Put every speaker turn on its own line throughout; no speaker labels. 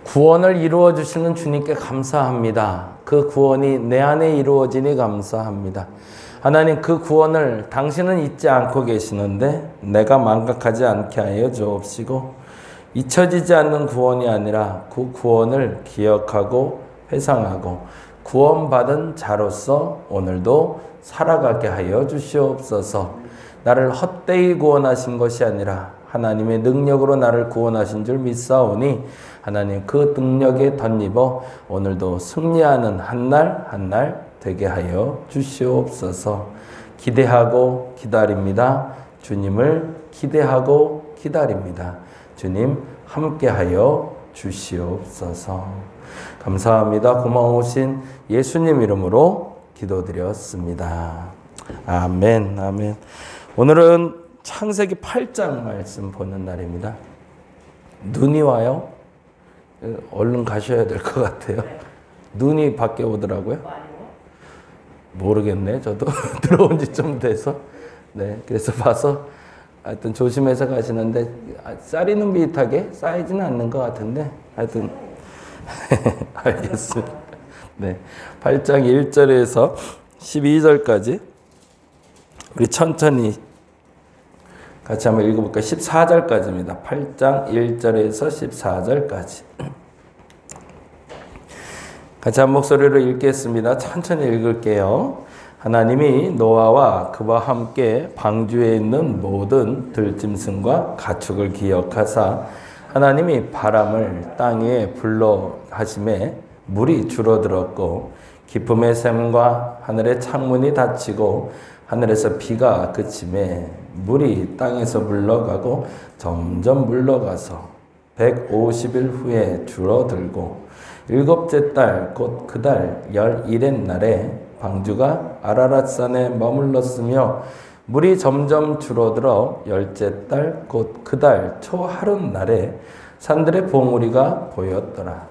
구원을 이루어 주시는 주님께 감사합니다. 그 구원이 내 안에 이루어지니 감사합니다. 하나님, 그 구원을 당신은 잊지 않고 계시는데 내가 망각하지 않게 하여 주옵시고, 잊혀지지 않는 구원이 아니라 그 구원을 기억하고 회상하고 구원받은 자로서 오늘도 살아가게 하여 주시옵소서. 나를 헛되이 구원하신 것이 아니라 하나님의 능력으로 나를 구원하신 줄 믿사오니 하나님, 그 능력에 덧입어 오늘도 승리하는 한 날 한 날 되게 하여 주시옵소서. 기대하고 기다립니다. 주님을 기대하고 기다립니다. 주님 함께하여 주시옵소서. 감사합니다. 고마우신 예수님 이름으로 기도드렸습니다. 아멘, 아멘. 오늘은 창세기 8장 말씀 보는 날입니다. 눈이 와요? 얼른 가셔야 될 것 같아요. 눈이 밖에 오더라고요. 모르겠네, 저도. 들어온 지 좀 돼서. 네, 그래서 봐서 하여튼 조심해서 가시는데 쌓이는 비슷하게 쌓이지는 않는 것 같은데 하여튼 알겠습니다. 네, 8장 1절에서 12절까지 우리 천천히 같이 한번 읽어볼까요? 14절까지입니다. 8장 1절에서 14절까지. 같이 한 목소리로 읽겠습니다. 천천히 읽을게요. 하나님이 노아와 그와 함께 방주에 있는 모든 들짐승과 가축을 기억하사 하나님이 바람을 땅 위에 불러 하심에 물이 줄어들었고 기쁨의 샘과 하늘의 창문이 닫히고 하늘에서 비가 그침에 물이 땅에서 물러가고 점점 물러가서 150일 후에 줄어들고 일곱째 달 곧 그 달 11의 날에 방주가 아라랏산에 머물렀으며 물이 점점 줄어들어 열째 달 곧 그 달 초하룻날에 산들의 봉우리가 보였더라.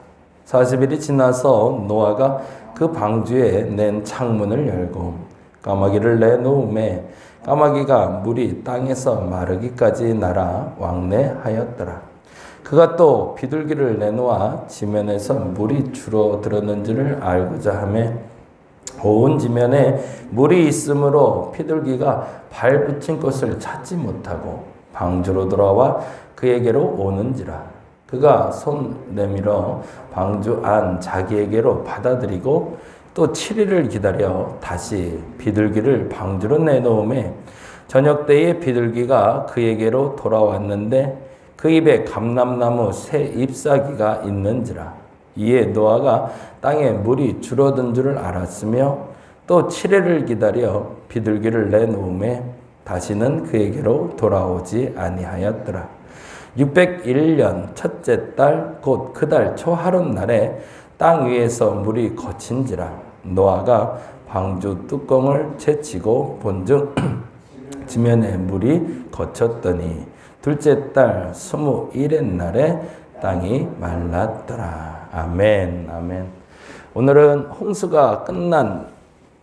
40일이 지나서 노아가 그 방주에 낸 창문을 열고 까마귀를 내놓음에 까마귀가 물이 땅에서 마르기까지 날아 왕래하였더라. 그가 또 비둘기를 내놓아 지면에서 물이 줄어들었는지를 알고자 하며 온 지면에 물이 있으므로 비둘기가 발 붙인 곳을 찾지 못하고 방주로 돌아와 그에게로 오는지라. 그가 손 내밀어 방주 안 자기에게로 받아들이고 또 7일을 기다려 다시 비둘기를 방주로 내놓음에 저녁 때에 비둘기가 그에게로 돌아왔는데 그 입에 감람나무 새 잎사귀가 있는지라. 이에 노아가 땅에 물이 줄어든 줄을 알았으며 또 7일을 기다려 비둘기를 내놓음에 다시는 그에게로 돌아오지 아니하였더라. 601년 첫째 달 곧 그 달 초하룻날에 땅 위에서 물이 거친지라. 노아가 방주 뚜껑을 채치고 본즉 지면에 물이 거쳤더니 둘째 달 21의 날에 땅이 말랐더라. 아멘, 아멘. 오늘은 홍수가 끝난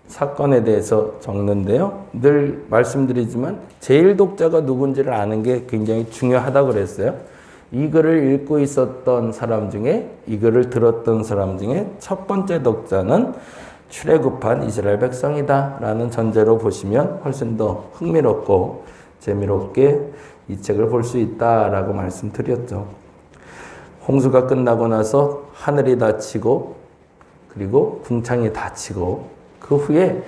사건에 대해서 적는데요. 늘 말씀드리지만 제일 독자가 누군지를 아는 게 굉장히 중요하다고 그랬어요. 이 글을 읽고 있었던 사람 중에, 이 글을 들었던 사람 중에 첫 번째 독자는 출애굽한 이스라엘 백성이다 라는 전제로 보시면 훨씬 더 흥미롭고 재미롭게 이 책을 볼 수 있다라고 말씀드렸죠. 홍수가 끝나고 나서 하늘이 닫히고 그리고 궁창이 닫히고 그 후에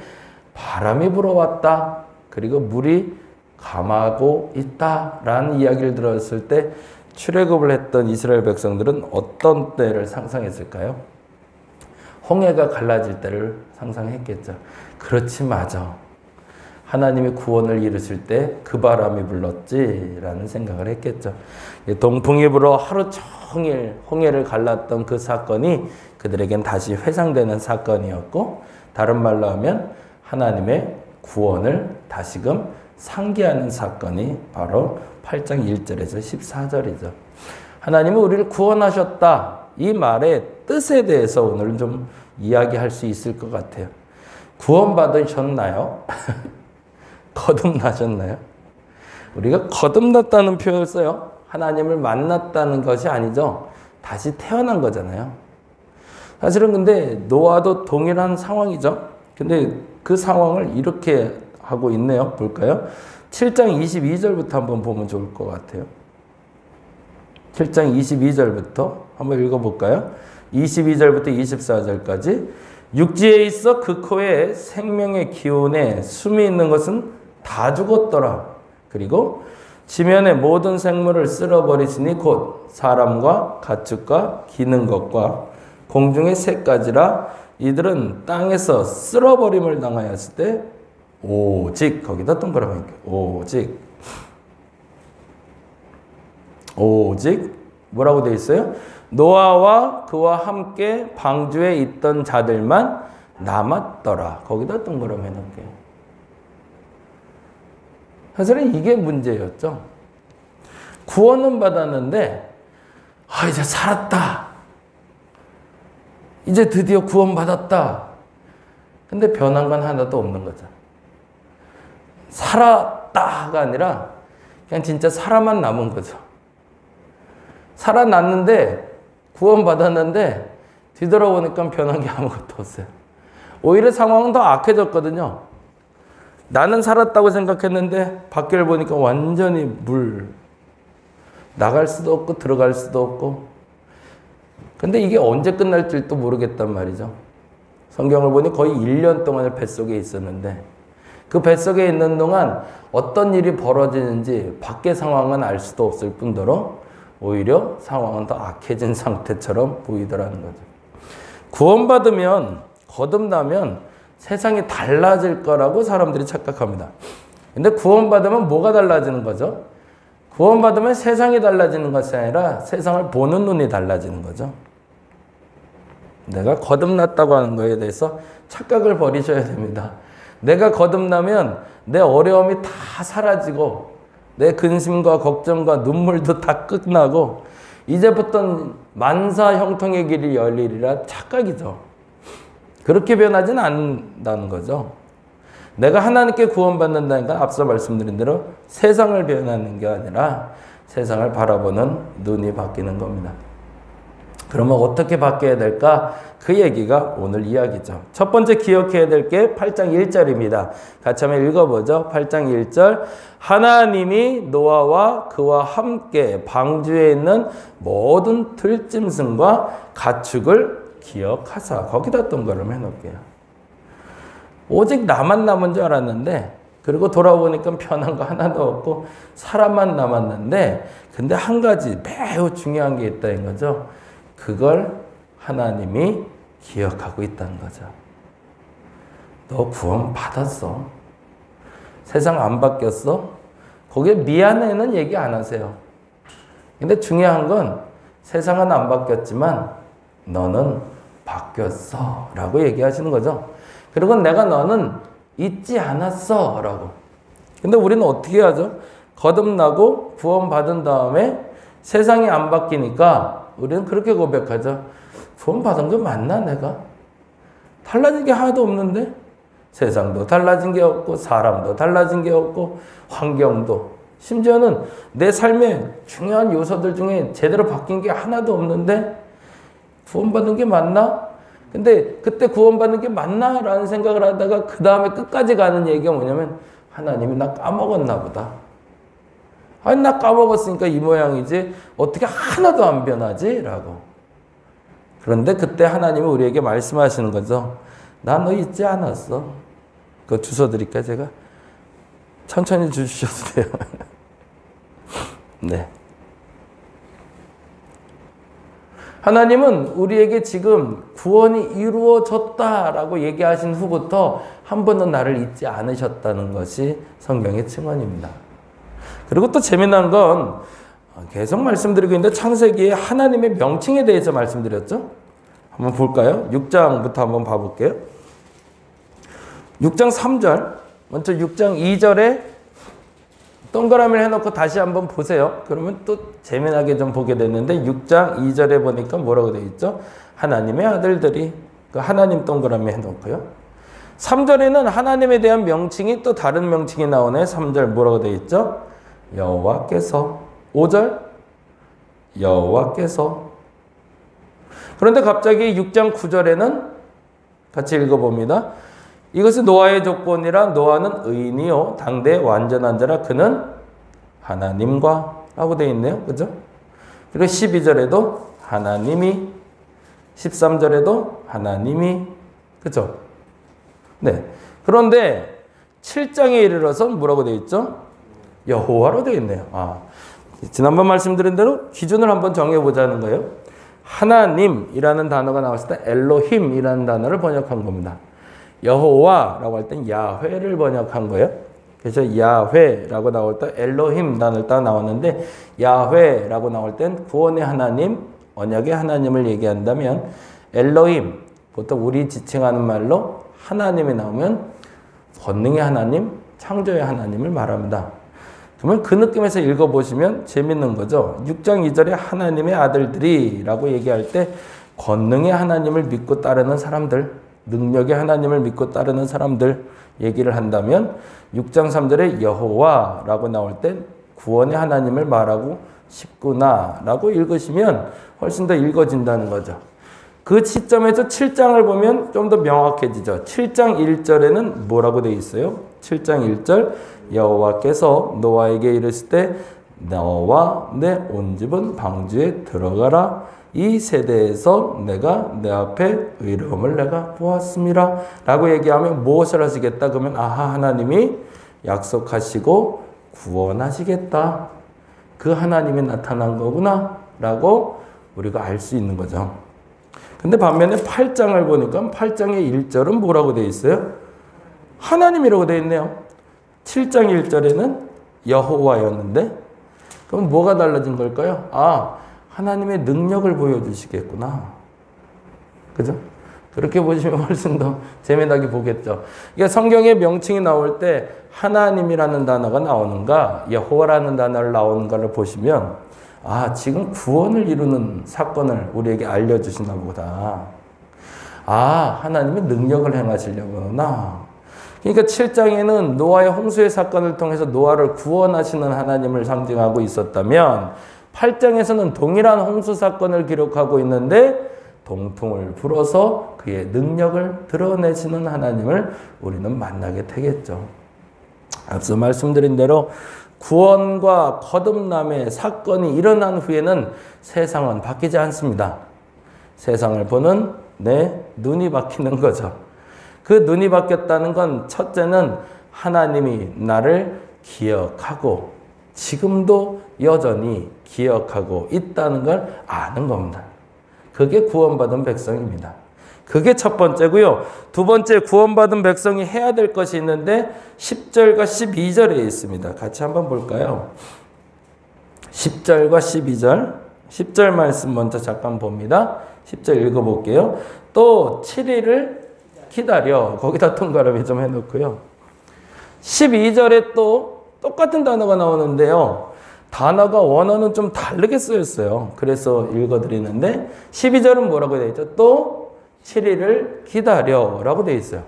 바람이 불어왔다. 그리고 물이 감하고 있다라는 이야기를 들었을 때 출애굽을 했던 이스라엘 백성들은 어떤 때를 상상했을까요? 홍해가 갈라질 때를 상상했겠죠. 그렇지, 맞아. 하나님이 구원을 이루실 때 그 바람이 불렀지라는 생각을 했겠죠. 동풍이 불어 하루 종일 홍해를 갈랐던 그 사건이 그들에겐 다시 회상되는 사건이었고, 다른 말로 하면 하나님의 구원을 다시금 상기하는 사건이 바로 8장 1절에서 14절이죠. 하나님은 우리를 구원하셨다. 이 말의 뜻에 대해서 오늘은 좀 이야기할 수 있을 것 같아요. 구원받으셨나요? 거듭나셨나요? 우리가 거듭났다는 표현을 써요. 하나님을 만났다는 것이 아니죠. 다시 태어난 거잖아요. 사실은 근데 노아도 동일한 상황이죠. 근데 그 상황을 이렇게 하고 있네요. 볼까요? 7장 22절부터 한번 보면 좋을 것 같아요. 7장 22절부터 한번 읽어볼까요? 22절부터 24절까지 육지에 있어 그 코에 생명의 기운에 숨이 있는 것은 다 죽었더라. 그리고 지면의 모든 생물을 쓸어버리시니 곧 사람과 가축과 기는 것과 공중의 새까지라 이들은 땅에서 쓸어버림을 당하였을 때 오직 거기다 동그라미 오직 뭐라고 되어 있어요? 노아와 그와 함께 방주에 있던 자들만 남았더라. 거기다 동그라미 해놓을게요. 사실은 이게 문제였죠. 구원은 받았는데 이제 살았다. 이제 드디어 구원받았다. 근데 변한 건 하나도 없는 거죠. 살았다가 아니라 그냥 진짜 살아만 남은 거죠. 살아났는데 구원받았는데 뒤돌아보니까 변한 게 아무것도 없어요. 오히려 상황은 더 악해졌거든요. 나는 살았다고 생각했는데 밖을 보니까 완전히 물. 나갈 수도 없고 들어갈 수도 없고. 근데 이게 언제 끝날지도 모르겠단 말이죠. 성경을 보니 거의 1년 동안을 뱃속에 있었는데 그 뱃속에 있는 동안 어떤 일이 벌어지는지 밖의 상황은 알 수도 없을 뿐더러 오히려 상황은 더 악해진 상태처럼 보이더라는 거죠. 구원받으면, 거듭나면 세상이 달라질 거라고 사람들이 착각합니다. 근데 구원받으면 뭐가 달라지는 거죠? 구원받으면 세상이 달라지는 것이 아니라 세상을 보는 눈이 달라지는 거죠. 내가 거듭났다고 하는 거에 대해서 착각을 버리셔야 됩니다. 내가 거듭나면 내 어려움이 다 사라지고 내 근심과 걱정과 눈물도 다 끝나고 이제부터는 만사 형통의 길이 열리리라 착각이죠. 그렇게 변하지는 않는다는 거죠. 내가 하나님께 구원받는다니까 앞서 말씀드린 대로 세상을 변하는 게 아니라 세상을 바라보는 눈이 바뀌는 겁니다. 그러면 어떻게 바뀌어야 될까? 그 얘기가 오늘 이야기죠. 첫 번째 기억해야 될 게 8장 1절입니다. 같이 한번 읽어보죠. 8장 1절. 하나님이 노아와 그와 함께 방주에 있는 모든 들짐승과 가축을 기억하사. 거기다 동그라미 해놓을게요. 오직 나만 남은 줄 알았는데 그리고 돌아보니까 편한 거 하나도 없고 사람만 남았는데 근데 한 가지 매우 중요한 게 있다는 거죠. 그걸 하나님이 기억하고 있다는 거죠. 너 구원 받았어. 세상 안 바뀌었어? 거기에 미안해는 얘기 안 하세요. 근데 중요한 건 세상은 안 바뀌었지만 너는 바뀌었어 라고 얘기하시는 거죠. 그리고 내가 너는 잊지 않았어 라고. 근데 우리는 어떻게 하죠? 거듭나고 구원받은 다음에 세상이 안 바뀌니까 우리는 그렇게 고백하죠. 구원받은 거 맞나 내가? 달라진 게 하나도 없는데? 세상도 달라진 게 없고 사람도 달라진 게 없고 환경도 심지어는 내 삶의 중요한 요소들 중에 제대로 바뀐 게 하나도 없는데 구원받은 게 맞나? 근데 그때 구원받는 게 맞나? 라는 생각을 하다가 그 다음에 끝까지 가는 얘기가 뭐냐면 하나님이 나 까먹었나 보다. 아니 나 까먹었으니까 이 모양이지 어떻게 하나도 안 변하지? 라고. 그런데 그때 하나님이 우리에게 말씀하시는 거죠. 나 너 잊지 않았어. 그거 주워 드릴까요 제가? 천천히 주셔도 돼요. 네. 하나님은 우리에게 지금 구원이 이루어졌다라고 얘기하신 후부터 한 번도 나를 잊지 않으셨다는 것이 성경의 증언입니다. 그리고 또 재미난 건 계속 말씀드리고 있는데 창세기에 하나님의 명칭에 대해서 말씀드렸죠. 한번 볼까요? 6장부터 한번 봐볼게요. 6장 3절 먼저 6장 2절에 동그라미를 해놓고 다시 한번 보세요. 그러면 또 재미나게 좀 보게 됐는데 6장 2절에 보니까 뭐라고 되어 있죠? 하나님의 아들들이 그 하나님 동그라미 해놓고요. 3절에는 하나님에 대한 명칭이 또 다른 명칭이 나오네. 3절 뭐라고 되어 있죠? 여호와께서. 5절 여호와께서. 그런데 갑자기 6장 9절에는 같이 읽어봅니다. 이것은 노아의 조건이라 노아는 의인이요 당대의 완전한 자라 그는 하나님과 라고 되어 있네요. 그죠? 그리고 12절에도 하나님이, 13절에도 하나님이, 그죠? 네. 그런데 7장에 이르러서 뭐라고 되어 있죠? 여호와로 되어 있네요. 지난번 말씀드린 대로 기준을 한번 정해보자는 거예요. 하나님이라는 단어가 나왔을 때 엘로힘이라는 단어를 번역한 겁니다. 여호와라고 할 땐 야훼를 번역한 거예요. 그래서 야훼라고 나올 때 엘로힘 단어를 딱 나왔는데 야훼라고 나올 땐 구원의 하나님, 언약의 하나님을 얘기한다면 엘로힘, 보통 우리 지칭하는 말로 하나님이 나오면 권능의 하나님, 창조의 하나님을 말합니다. 그러면 그 느낌에서 읽어보시면 재밌는 거죠. 6장 2절에 하나님의 아들들이 라고 얘기할 때 권능의 하나님을 믿고 따르는 사람들, 능력의 하나님을 믿고 따르는 사람들 얘기를 한다면 6장 3절에 여호와라고 나올 때 구원의 하나님을 말하고 싶구나 라고 읽으시면 훨씬 더 읽어진다는 거죠. 그 시점에서 7장을 보면 좀 더 명확해지죠. 7장 1절에는 뭐라고 되어 있어요? 7장 1절 여호와께서 노아에게 이르실 때 너와 내 온 집은 방주에 들어가라. 이 세대에서 내가 내 앞에 의로움을 내가 보았습니다. 라고 얘기하면 무엇을 하시겠다? 그러면 하나님이 약속하시고 구원하시겠다. 그 하나님이 나타난 거구나. 라고 우리가 알 수 있는 거죠. 근데 반면에 8장을 보니까 8장의 1절은 뭐라고 되어 있어요? 하나님이라고 되어 있네요. 7장 1절에는 여호와였는데 그럼 뭐가 달라진 걸까요? 하나님의 능력을 보여주시겠구나. 그죠? 그렇게 보시면 훨씬 더 재미나게 보겠죠. 그러니까 성경의 명칭이 나올 때 하나님이라는 단어가 나오는가 여호와라는 단어를 나오는가를 보시면 지금 구원을 이루는 사건을 우리에게 알려주시나 보다. 하나님이 능력을 행하시려구나. 그러니까 7장에는 노아의 홍수의 사건을 통해서 노아를 구원하시는 하나님을 상징하고 있었다면 8장에서는 동일한 홍수 사건을 기록하고 있는데 동풍을 불어서 그의 능력을 드러내시는 하나님을 우리는 만나게 되겠죠. 앞서 말씀드린 대로 구원과 거듭남의 사건이 일어난 후에는 세상은 바뀌지 않습니다. 세상을 보는 내 눈이 바뀌는 거죠. 그 눈이 바뀌었다는 건 첫째는 하나님이 나를 기억하고 지금도 여전히 기억하고 있다는 걸 아는 겁니다. 그게 구원받은 백성입니다. 그게 첫 번째고요. 두 번째 구원받은 백성이 해야 될 것이 있는데 10절과 12절에 있습니다. 같이 한번 볼까요? 10절과 12절. 10절 말씀 먼저 잠깐 봅니다. 10절 읽어볼게요. 또 7일을 기다려. 거기다 통가름이 좀 해놓고요. 12절에 또 똑같은 단어가 나오는데요. 단어가 원어는 좀 다르게 쓰였어요. 그래서 읽어드리는데 12절은 뭐라고 되어 있죠? 또 7일을 기다려 라고 되어 있어요.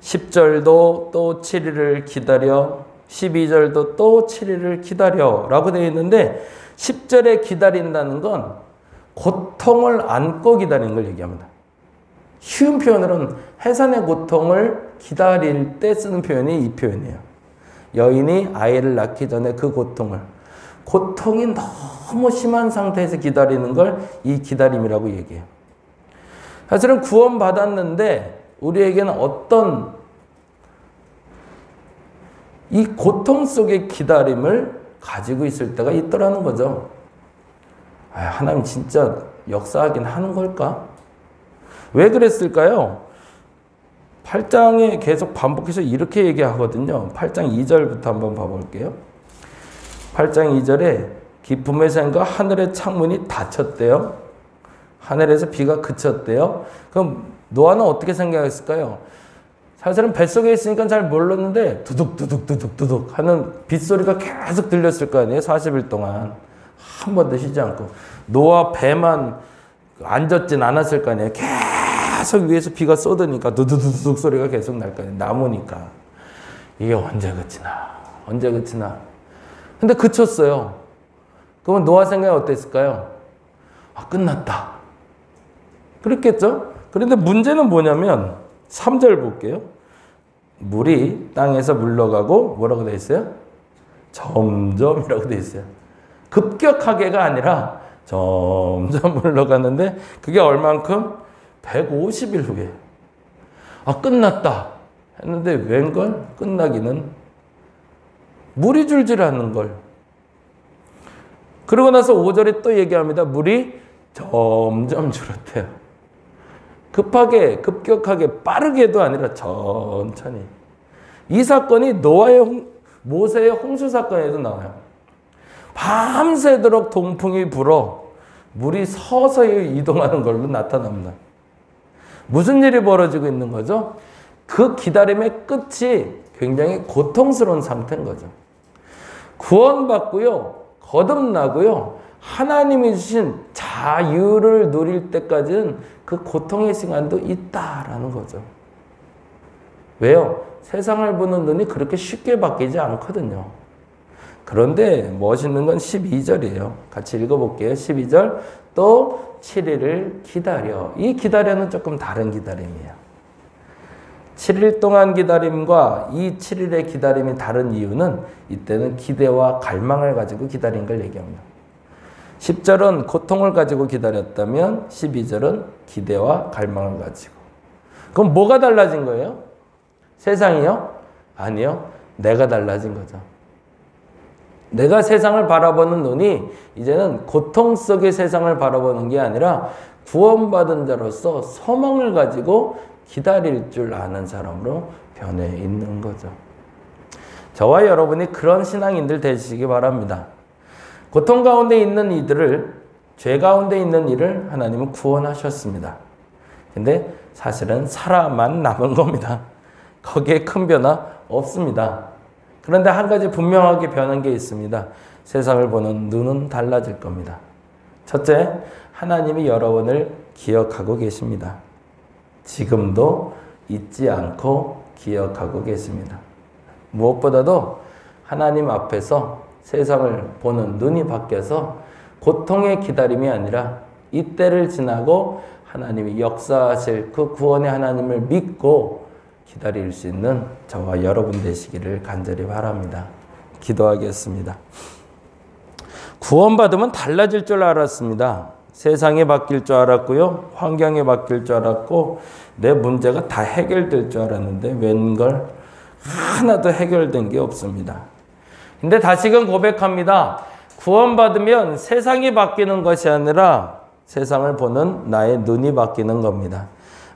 10절도 또 7일을 기다려, 12절도 또 7일을 기다려 라고 되어 있는데 10절에 기다린다는 건 고통을 안고 기다리는 걸 얘기합니다. 쉬운 표현으로는 해산의 고통을 기다릴 때 쓰는 표현이 이 표현이에요. 여인이 아이를 낳기 전에 그 고통이 너무 심한 상태에서 기다리는 걸 이 기다림이라고 얘기해요. 사실은 구원받았는데 우리에게는 어떤 이 고통 속의 기다림을 가지고 있을 때가 있더라는 거죠. 하나님 진짜 역사하긴 하는 걸까? 왜 그랬을까요? 8장에 계속 반복해서 이렇게 얘기하거든요. 8장 2절부터 한번 봐볼게요. 8장 2절에 기쁨의 샘과 하늘의 창문이 닫혔대요. 하늘에서 비가 그쳤대요. 그럼 노아는 어떻게 생각했을까요? 사실은 뱃속에 있으니까 잘 몰랐는데 두둑두둑 하는 빗소리가 계속 들렸을 거 아니에요. 40일 동안. 한 번도 쉬지 않고. 노아 배만 앉았진 않았을 거 아니에요. 계속 위에서 비가 쏟으니까 두두두둑 소리가 계속 날 거예요. 나무니까. 이게 언제 그치나. 언제 그치나. 근데 그쳤어요. 그러면 노아 생각이 어땠을까요? 아, 끝났다. 그랬겠죠? 그런데 문제는 뭐냐면 3절 볼게요. 물이 땅에서 물러가고 뭐라고 돼 있어요? 점점이라고 돼 있어요. 급격하게가 아니라 점점 물러가는데 그게 얼만큼? 150일 후에. 아, 끝났다 했는데 웬걸? 끝나기는 물이 줄질 않는 걸. 그러고 나서 5절에 또 얘기합니다. 물이 점점 줄었대요. 급하게, 급격하게, 빠르게도 아니라 천천히. 이 사건이 모세의 홍수 사건에도 나와요. 밤새도록 동풍이 불어 물이 서서히 이동하는 걸로 나타납니다. 무슨 일이 벌어지고 있는 거죠? 그 기다림의 끝이 굉장히 고통스러운 상태인 거죠. 구원받고요, 거듭나고요, 하나님이 주신 자유를 누릴 때까지는 그 고통의 시간도 있다라는 거죠. 왜요? 세상을 보는 눈이 그렇게 쉽게 바뀌지 않거든요. 그런데 멋있는 건 12절이에요. 같이 읽어볼게요. 12절. 또 7일을 기다려. 이 기다려는 조금 다른 기다림이에요. 7일 동안 기다림과 이 7일의 기다림이 다른 이유는 이때는 기대와 갈망을 가지고 기다린 걸 얘기합니다. 10절은 고통을 가지고 기다렸다면 12절은 기대와 갈망을 가지고. 그럼 뭐가 달라진 거예요? 세상이요? 아니요. 내가 달라진 거죠. 내가 세상을 바라보는 눈이 이제는 고통 속의 세상을 바라보는 게 아니라 구원받은 자로서 소망을 가지고 기다릴 줄 아는 사람으로 변해 있는 거죠. 저와 여러분이 그런 신앙인들 되시기 바랍니다. 고통 가운데 있는 이들을, 죄 가운데 있는 이를 하나님은 구원하셨습니다. 근데 사실은 살아만 남은 겁니다. 거기에 큰 변화 없습니다. 그런데 한 가지 분명하게 변한 게 있습니다. 세상을 보는 눈은 달라질 겁니다. 첫째, 하나님이 여러분을 기억하고 계십니다. 지금도 잊지 않고 기억하고 계십니다. 무엇보다도 하나님 앞에서 세상을 보는 눈이 바뀌어서 고통의 기다림이 아니라 이때를 지나고 하나님이 역사하실 그 구원의 하나님을 믿고 기다릴 수 있는 저와 여러분 되시기를 간절히 바랍니다. 기도하겠습니다. 구원받으면 달라질 줄 알았습니다. 세상이 바뀔 줄 알았고요. 환경이 바뀔 줄 알았고 내 문제가 다 해결될 줄 알았는데 웬걸 하나도 해결된 게 없습니다. 근데 다시금 고백합니다. 구원받으면 세상이 바뀌는 것이 아니라 세상을 보는 나의 눈이 바뀌는 겁니다.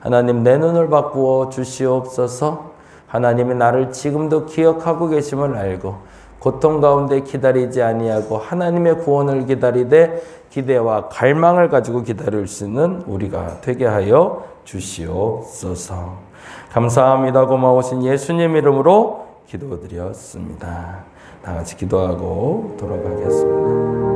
하나님, 내 눈을 바꾸어 주시옵소서. 하나님이 나를 지금도 기억하고 계심을 알고 고통 가운데 기다리지 아니하고 하나님의 구원을 기다리되 기대와 갈망을 가지고 기다릴 수 있는 우리가 되게 하여 주시옵소서. 감사합니다. 고마우신 예수님 이름으로 기도드렸습니다. 다 같이 기도하고 돌아가겠습니다.